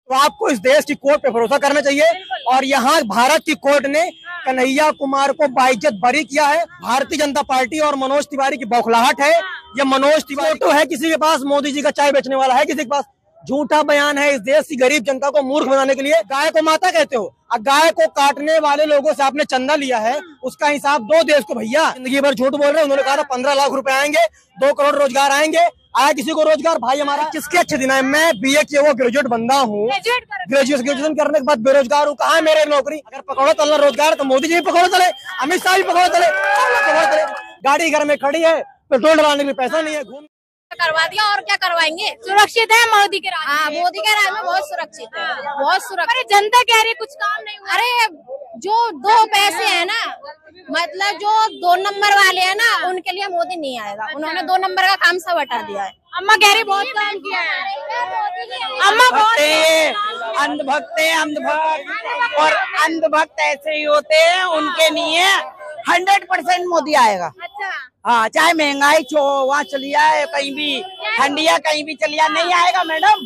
तो आपको इस देश की कोर्ट पे भरोसा करना चाहिए। और यहाँ भारत की कोर्ट ने कन्हैया कुमार को बाइज्जत बरी किया है। भारतीय जनता पार्टी और मनोज तिवारी की बौखलाहट है। ये मनोज तिवारी तो है किसी के पास मोदी जी का चाय बेचने वाला है, किसी के पास झूठा बयान है इस देश की गरीब जनता को मूर्ख बनाने के लिए। गाय को माता कहते हो, अब गाय को काटने वाले लोगों से आपने चंदा लिया है, उसका हिसाब दो देश को भैया। जिंदगी भर झूठ बोल रहे हैं। उन्होंने कहा था 15 लाख रुपए आएंगे, 2 करोड़ रोजगार आएंगे। आया किसी को रोजगार? भाई हमारा किसके अच्छे दिन है? मैं बीए किया हुआ ग्रेजुएट बंदा हूँ, ग्रेजुएशन करने के बाद बेरोजगार हूँ। कहाँ है मेरे नौकरी? अगर पकौड़ा तलना रोजगार तो मोदी जी भी पकौड़ा तले, अमित शाह भी पकौड़ा तले। गाड़ी घर में खड़ी है, पेट्रोल डलाने के लिए पैसा नहीं है। घूम करवा दिया और क्या करवाएंगे? सुरक्षित है मोदी के राज। हाँ, मोदी के राज में बहुत सुरक्षित है, बहुत सुरक्षित। अरे जनता कह रही है कुछ काम नहीं हुआ। अरे जो 2 पैसे है ना, मतलब जो 2 नंबर वाले हैं ना, उनके लिए मोदी नहीं आएगा। उन्होंने 2 नंबर का काम सब हटा दिया है। अम्मा कह रही बहुत काम किया है। अम्मा बहुत अंधभक्त है, अंधभक्त। और अंधभक्त ऐसे ही होते हैं, उनके लिए 100% मोदी आएगा। अच्छा, हाँ, चाहे महंगाई वहाँ चली जाए, कहीं भी ठंडिया कहीं भी चली जाए, नहीं आएगा मैडम।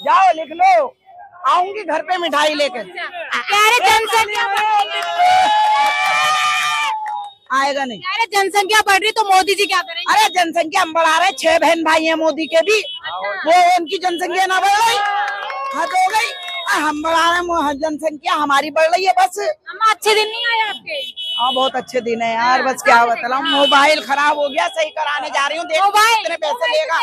जाओ लिख लो, आऊंगी घर पे मिठाई लेकर। कह रहे जनसंख्या आएगा नहीं। कह रहे जनसंख्या बढ़ रही तो मोदी जी क्या करेंगे? अरे जनसंख्या हम बढ़ा रहे, 6 बहन भाई हैं मोदी के भी। वो उनकी जनसंख्या ना बढ़ रही, हद हो गई। हम बढ़ा रहे हैं जनसंख्या, हमारी बढ़ रही है बस। अम्मा अच्छे दिन नहीं आए आपके? हाँ, बहुत अच्छे दिन है यार, बस क्या बताऊं, मोबाइल खराब हो गया, सही कराने जा रही हूँ। मोबाइल कितने पैसे लेगा?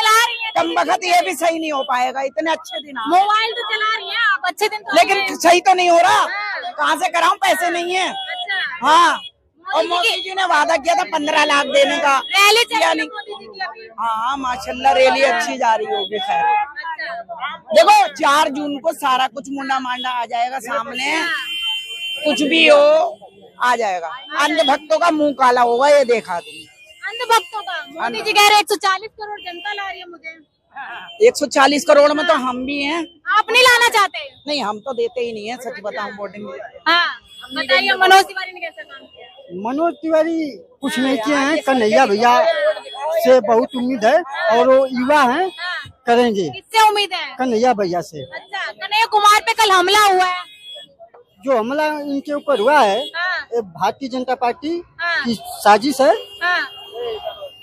कम वक्त ये भी सही नहीं हो पाएगा, इतने अच्छे दिन। मोबाइल तो चला रही है आप, अच्छे दिन तो लेकिन सही तो नहीं हो रहा। कहाँ से कराऊं? पैसे नहीं है। हाँ, और मोदी जी ने वादा किया था 15 लाख देने का, रैली किया नहीं। हाँ माशाल्लाह, रैली अच्छी जा रही होगी। खैर देखो, 4 जून को सारा कुछ मुंडा मांडा आ जाएगा सामने, कुछ भी हो आ जाएगा। अन्य भक्तों का मुंह काला होगा, ये देखा तुम। अंध भक्तों का मोदी जी कह रहे 140 करोड़ जनता ला रही है मुझे। 140 करोड़ में तो हम भी हैं। आप नहीं लाना चाहते? नहीं, हम तो देते ही नहीं है, सच बताऊं वोटिंग। हाँ, बताइए मनोज तिवारी ने कैसा काम किया? मनोज तिवारी कुछ नहीं किए हैं। कन्हैया भैया से बहुत उम्मीद है, और वो युवा हैं, करेंगे। किससे उम्मीद है? कन्हैया भैया से। अच्छा, कन्हैया कुमार पे कल हमला हुआ है। जो हमला इनके ऊपर हुआ है, ये भारतीय जनता पार्टी की साजिश है।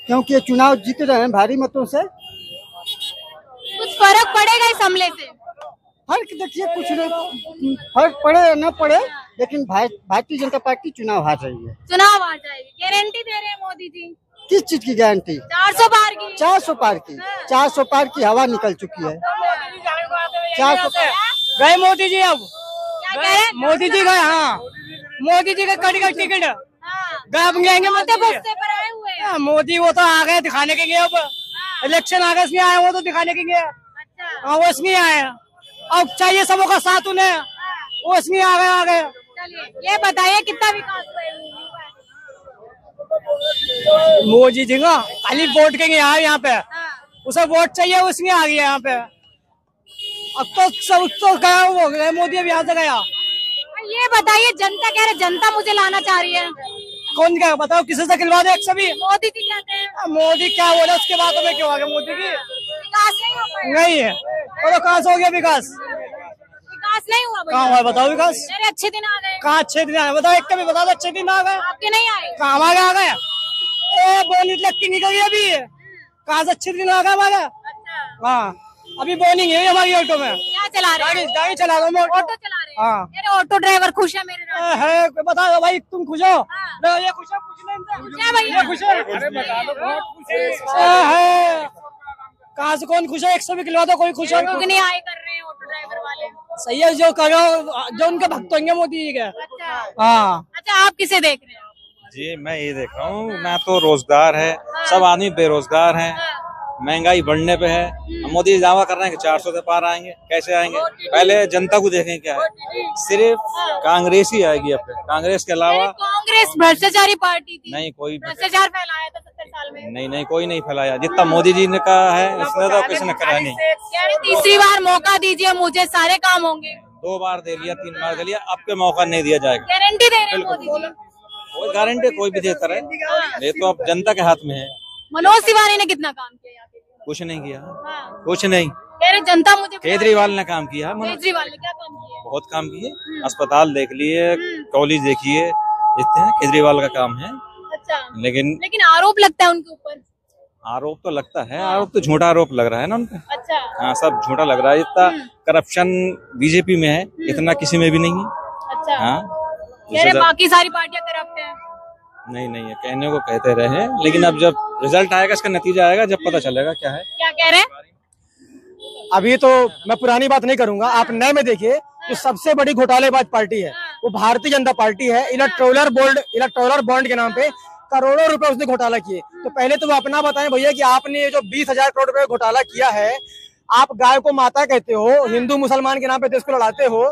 क्योंकि ये चुनाव जीत रहे हैं भारी मतों से। कुछ फर्क पड़ेगा इस हमले से? फर्क देखिए, कुछ नहीं फर्क पड़े या न पड़े, लेकिन भारतीय जनता पार्टी चुनाव हार रही है। चुनाव हार जाएगी, गारंटी दे रहे हैं मोदी जी। किस चीज की गारंटी? 400 पार की। 400 पार की। 400 पार की हवा निकल चुकी है। 400 गए मोदी जी। अब क्या कह रहे हैं? मोदी जी गए। हाँ, मोदी जी का कड़ी का टिकट गए जाएंगे। बस्ते पर आए हुए हैं। मोदी वो तो आ गए दिखाने के लिए। अब इलेक्शन आ गए, इसमें आए, वो तो दिखाने के लिए। अच्छा, हाँ, वो इसमें आए। अब चाहिए सबों का साथ उन्हें, वो इसमें आ गए। चलिए ये बताइए कितना विकास हुआ है? मोदी जी का खाली वोट के यहाँ पे उसे वोट चाहिए, उसमें आ गया यहाँ पे। अब तो सब तो गया, वो गया मोदी, अब यहाँ से गया। ये बताइए, जनता कह रहे जनता मुझे लाना चाह रही है। कौन क्या बताओ, किसी से खिलवा दे? सभी मोदी जी कहते हैं। मोदी क्या बोले उसके बाद में क्यों आ गया मोदी की? विकास नहीं हो पाया। नहीं है, तो कहाँ से हो गया विकास? विकास नहीं हुआ। कहाँ हुआ बताओ विकास? मेरे अच्छे दिन आ गए। कहाँ अच्छे दिन आए? बताओ, एक कभी बता दो अच्छे दिन आ गए। आपके नहीं आए? कहाँ हमारे आ गए? बोनिंग लगती निकल गई अभी। कहाँ से अच्छे दिन आ गए हमारे? हाँ, अभी बोनिंग है हमारी ऑटो में। क्या चला रहे हैं? गाड़ी चला रहा हूँ, ऑटो चला रहे हैं। हाँ। मेरे ऑटो ड्राइवर खुश है मेरे साथ। है, बता भाई, तुम खुश हो? ये खुश है, पूछ क्या भैया? खुश है? कहाँ से कौन खुश है? 100 भी खिलवा दो, कोई खुश है? लोग नहीं आए कर रहे हैं ऑटो ड्राइवर वाले। सही है, जो करो, जो उनके भक्त होंगे मोदी जी के। अच्छा, हाँ। अच्छा, आप किसे देख रहे हैं? जी, मैं ये देख रहा हूँ, ना तो रोजगार है, सब आदमी बेरोजगार हैं, महंगाई बढ़ने पे है। मोदी जी दावा कर रहे हैं कि 400 से पार आएंगे, कैसे आएंगे? पहले जनता को देखें क्या है। सिर्फ कांग्रेस ही आएगी अब, कांग्रेस के अलावा। कांग्रेस भ्रष्टाचारी पार्टी थी। नहीं, कोई भ्रष्टाचार फैलाया था 70 साल में। नहीं, कोई नहीं फैलाया जितना मोदी जी ने कहा है, इसने तो किसी ने करा नहीं। तीसरी बार मौका दीजिए मुझे, सारे काम होंगे। 2 बार दे लिया, 3 बार दे लिया, अब के मौका नहीं दिया जाएगा। गारंटी दे रहे हैं मोदी जी। कोई गारंटी कोई भी देता रहे, ये तो अब जनता के हाथ में है। मनोज तिवारी ने कितना काम किया यहाँ पे? कुछ नहीं किया, कुछ नहीं। कह रहे जनता मुझे केजरीवाल ने काम किया। केजरीवाल ने क्या काम किया? बहुत काम किए, अस्पताल देख लिए, कॉलेज देखिए, इतने केजरीवाल का काम है। अच्छा, लेकिन आरोप लगता है उनके ऊपर। आरोप तो लगता है, आरोप तो झूठा आरोप लग रहा है ना उनका। अच्छा, हाँ, सब झूठा लग रहा है। इतना करप्शन बीजेपी में है, इतना किसी में भी नहीं है। अच्छा, हाँ, कह रहे बाकी सारी पार्टियां करप्ट हैं। नहीं है, कहने को कहते रहे, लेकिन अब जब रिजल्ट आएगा, इसका नतीजा आएगा, जब पता चलेगा क्या है। क्या कह रहे हैं? अभी तो मैं पुरानी बात नहीं करूंगा, आप नए में देखिए जो सबसे बड़ी घोटालेबाज पार्टी है वो भारतीय जनता पार्टी है। इलेक्टोरल बॉन्ड के नाम पे करोड़ों रुपए उसने घोटाला किए। तो पहले तो वो अपना बताएं भैया कि आपने ये जो 20,000 करोड़ रुपए घोटाला किया है, आप गाय को माता कहते हो, हिंदू मुसलमान के नाम पे देश को लड़ाते हो,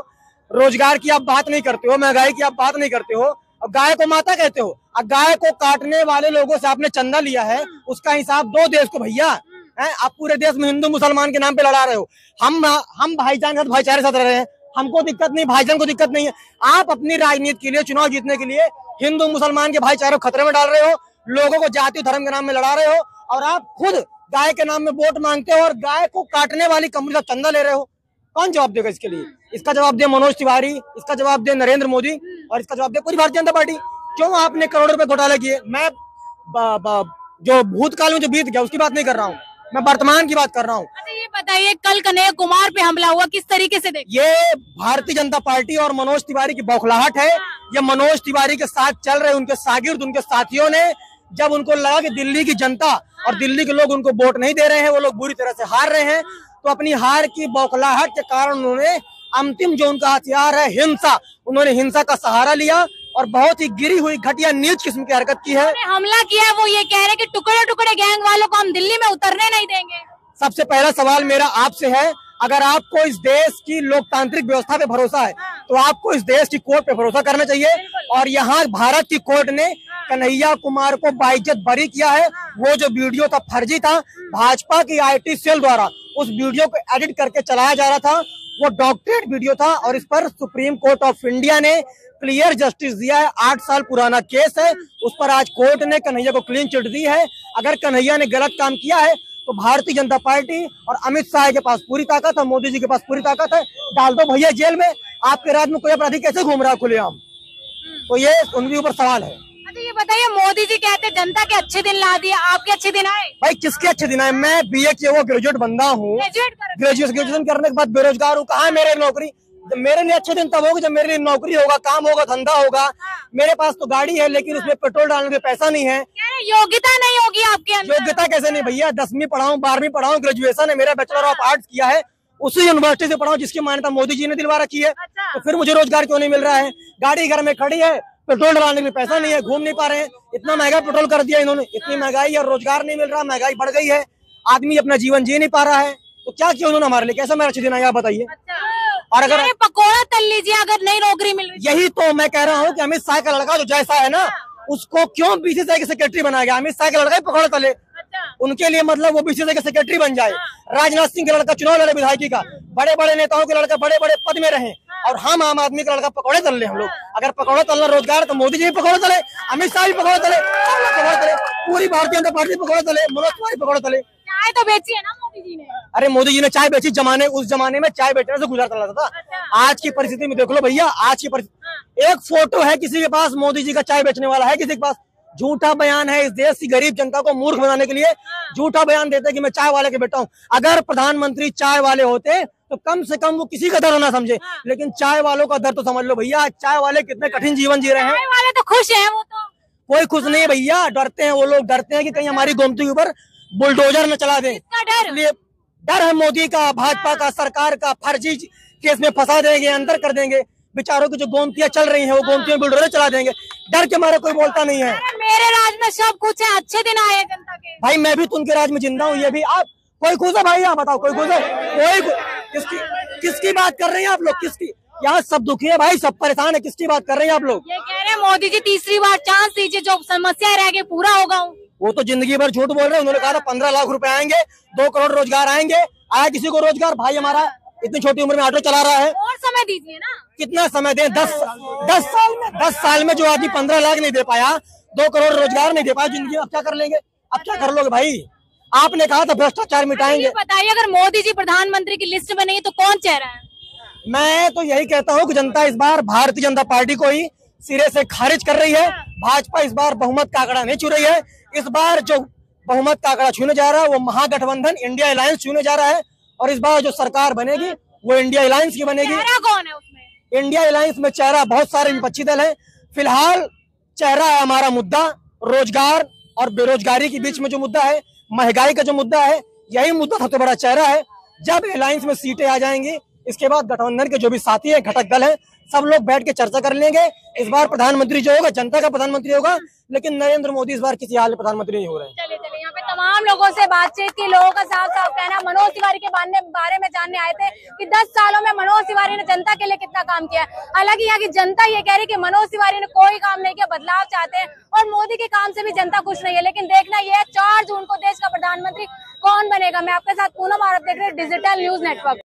रोजगार की आप बात नहीं करते हो, महंगाई की आप बात नहीं करते हो, और गाय को माता कहते हो। और गाय को काटने वाले लोगों से आपने चंदा लिया है, उसका हिसाब दो देश को भैया। आप पूरे देश में हिंदू मुसलमान के नाम पे लड़ा रहे हो। हम भाईचारे के साथ भाईचारे साथ रह रहे हैं, हमको दिक्कत नहीं, भाईजान को दिक्कत नहीं है। आप अपनी राजनीति के लिए, चुनाव जीतने के लिए हिंदू मुसलमान के भाईचारे को खतरे में डाल रहे हो, लोगों को जाति धर्म के नाम में लड़ा रहे हो, और आप खुद गाय के नाम में वोट मांगते हो और गाय को काटने वाली कंपनी का चंदा ले रहे हो। कौन जवाब देगा इसके लिए? इसका जवाब दे मनोज तिवारी, इसका जवाब दे नरेंद्र मोदी, और इसका जवाब दे पूरी भारतीय जनता पार्टी। क्यों आपने करोड़ों रुपए घोटाले किए? मैं जो भूतकाल में जो बीत गया उसकी बात नहीं कर रहा हूँ, मैं वर्तमान की बात कर रहा हूँ। अच्छा, ये बताइए कल कन्हैया कुमार पे हमला हुआ, किस तरीके से देखिए? ये भारतीय जनता पार्टी और मनोज तिवारी की बौखलाहट है। ये मनोज तिवारी के साथ चल रहे उनके सागिर्द, उनके साथियों ने, जब उनको लगा कि दिल्ली की जनता और दिल्ली के लोग उनको वोट नहीं दे रहे हैं, वो लोग बुरी तरह से हार रहे हैं, तो अपनी हार की बौखलाहट के कारण उन्होंने अंतिम जो उनका हथियार है हिंसा, उन्होंने हिंसा का सहारा लिया और बहुत ही गिरी हुई घटिया नीच किस्म की हरकत की है। हमला किया है, वो ये कह रहे हैं कि टुकड़े टुकड़े गैंग वालों को हम दिल्ली में उतरने नहीं देंगे। सबसे पहला सवाल मेरा आपसे है, अगर आपको इस देश की लोकतांत्रिक व्यवस्था पे भरोसा है तो आपको इस देश की कोर्ट पे भरोसा करना चाहिए। और यहाँ भारत की कोर्ट ने कन्हैया कुमार को बाइज्जत बरी किया है। वो जो वीडियो था फर्जी था, भाजपा की IT सेल द्वारा उस वीडियो को एडिट करके चलाया जा रहा था, वो डॉक्टरेट वीडियो था, और इस पर सुप्रीम कोर्ट ऑफ इंडिया ने क्लियर जस्टिस दिया है। 8 साल पुराना केस है, उस पर आज कोर्ट ने कन्हैया को क्लीन चिट दी है। अगर कन्हैया ने गलत काम किया है तो भारतीय जनता पार्टी और अमित शाह के पास पूरी ताकत है, मोदी जी के पास पूरी ताकत है, डाल दो भैया जेल में। आपके राज्य में कोई अपराधी कैसे घूम रहा है खुलेआम? तो ये उनके ऊपर सवाल है। अच्छा, ये बताइए, मोदी जी कहते जनता के अच्छे दिन ला दिए, आपके अच्छे दिन आए? भाई किसके अच्छे दिन आए? मैं BA किया हुआ ग्रेजुएट बंदा हूँ, ग्रेजुएशन करने के बाद बेरोजगार हूँ। कहाँ है मेरे नौकरी? जब मेरे लिए अच्छे दिन तब होगा जब मेरे लिए नौकरी होगा, काम होगा, धंधा होगा। मेरे पास तो गाड़ी है लेकिन उसमें पेट्रोल डालने के पैसा नहीं है। योग्यता नहीं होगी आपके अंदर? योग्यता कैसे नहीं भैया? 10वीं पढ़ा हूँ, 12वीं पढ़ा हूँ, ग्रेजुएशन है मेरा, बैचलर ऑफ आर्ट्स किया है, उसी यूनिवर्सिटी से पढ़ा हूँ जिसकी मान्यता मोदी जी ने दिलवा रखी है। तो फिर मुझे रोजगार क्यों नहीं मिल रहा है? गाड़ी घर में खड़ी है, पेट्रोल डलाने के लिए पैसा नहीं है, घूम नहीं पा रहे हैं। इतना महंगा पेट्रोल कर दिया इन्होंने, इतनी महंगाई और रोजगार नहीं मिल रहा, महंगाई बढ़ गई है, आदमी अपना जीवन जी नहीं पा रहा है। तो क्या किया उन्होंने हमारे लिए? कैसा मेरा अच्छे दिन आएगा बताइए? और अगर पकौड़ा तल लीजिए अगर नई नौकरी मिल रही। यही तो मैं कह रहा हूँ कि अमित शाह का लड़का जो जैसा है ना, उसको क्यों BCCI के सेक्रेटरी बनाया गया? अमित शाह का लड़का ही पकौड़ा तले, उनके लिए मतलब वो BCCI के सेक्रेटरी बन जाए। राजनाथ सिंह का लड़का चुनाव लड़े विधायकी का, बड़े बड़े नेताओं के लड़का बड़े बड़े पद में रहे, और हम आम आदमी का लड़का पकौड़े तल ले। हम लोग अगर पकौड़ा तलना रोजगार तो मोदी जी भी पकौड़े तले, अमित शाह भी पकौड़े तले, पकौड़े तले, पूरी भारतीय जनता पार्टी पकौड़े तले, मनोज तिवारी पकौड़े तले। चाय तो बेची है ना मोदी जी ने? अरे मोदी जी ने चाय बेची, उस जमाने में चाय बेचने से गुजारा चला था। आज की परिस्थिति में देख लो भैया, आज की परिस्थिति, एक फोटो है किसी के पास मोदी जी का चाय बेचने वाला है किसी के पास? झूठा बयान है। इस देश की गरीब जनता को मूर्ख बनाने के लिए झूठा बयान देते कि मैं चाय वाले के बेटा हूँ। अगर प्रधानमंत्री चाय वाले होते तो कम से कम वो किसी का दर्द ना समझे, लेकिन चाय वालों का दर्द तो समझ लो भैया। चाय वाले कितने कठिन जीवन जी रहे हैं। चाय वाले तो खुश हैं, वो तो कोई खुश नहीं है भैया, डरते हैं वो लोग, डरते हैं कि कहीं हमारी गोमती के ऊपर बुलडोजर न चला दें। इसलिए डर है मोदी का, भाजपा का, सरकार का, फर्जी केस में फंसा देंगे, अंदर कर देंगे। बेचारों की जो गोमतियां चल रही हैं वो गोमतियां बुलडोजर चला देंगे। डर के मारे कोई बोलता नहीं है। मेरे राज में सब कुछ है, अच्छे दिन आए जनता के। भाई मैं भी तो उनके राज में जिंदा हूँ, ये भी। आप कोई खुश है भाई? आप बताओ, कोई खुश है? कोई किसकी बात कर रहे हैं आप लोग? किसकी? यहाँ सब दुखी है भाई, सब परेशान है, किसकी बात कर रहे हैं आप लोग? ये कह रहे हैं मोदी जी तीसरी बार चांस दीजिए, जो समस्या रह गई पूरा होगा। वो तो जिंदगी भर झूठ बोल रहे हैं। उन्होंने कहा था 15 लाख रुपए आएंगे, 2 करोड़ रोजगार आएंगे। आया किसी को रोजगार? भाई हमारा इतनी छोटी उम्र में ऑटो चला रहा है। और समय दीजिए ना। कितना समय दें? 10 साल में जो आदमी 15 लाख नहीं दे पाया, 2 करोड़ रोजगार नहीं दे पाया जिंदगी में, अब क्या कर लेंगे? अब क्या कर लोगे भाई? आपने कहा था भ्रष्टाचार मिटाएंगे। बताइए, अगर मोदी जी प्रधानमंत्री की लिस्ट में नहीं तो कौन चेहरा है? मैं तो यही कहता हूँ कि जनता इस बार भारतीय जनता पार्टी को ही सिरे से खारिज कर रही है। भाजपा इस बार बहुमत का आंकड़ा नहीं छू रही है। इस बार जो बहुमत का आंकड़ा छूने जा रहा है वो महागठबंधन इंडिया अलायंस छूने जा रहा है, और इस बार जो सरकार बनेगी वो इंडिया अलायंस की बनेगी। चेहरा कौन है उसमें? इंडिया अलायंस में चेहरा बहुत सारे विपक्षी दल हैं। फिलहाल चेहरा है हमारा मुद्दा रोजगार और बेरोजगारी के बीच में जो मुद्दा है, महंगाई का जो मुद्दा है, यही मुद्दा सबसे बड़ा चेहरा है। जब अलायंस में सीटें आ जाएंगी, इसके बाद गठबंधन के जो भी साथी हैं, घटक दल हैं, सब लोग बैठ के चर्चा कर लेंगे। इस बार प्रधानमंत्री जो होगा जनता का प्रधानमंत्री होगा, लेकिन नरेंद्र मोदी इस बार किसी हाल में प्रधानमंत्री नहीं हो रहे हैं। चलिए यहाँ पे तमाम लोगों से बातचीत की, लोगों का साफ साफ कहना, मनोज तिवारी के बारे में जानने आए थे कि 10 सालों में मनोज तिवारी ने जनता के लिए कितना काम किया है। हालांकि यहाँ की जनता ये कह रही है कि मनोज तिवारी ने कोई काम नहीं किया, बदलाव चाहते हैं, और मोदी के काम से भी जनता खुश नहीं है। लेकिन देखना यह है 4 जून को देश का प्रधानमंत्री कौन बनेगा। मैं आपके साथ पूनम आरोप देख रहे हैं डिजिटल न्यूज नेटवर्क।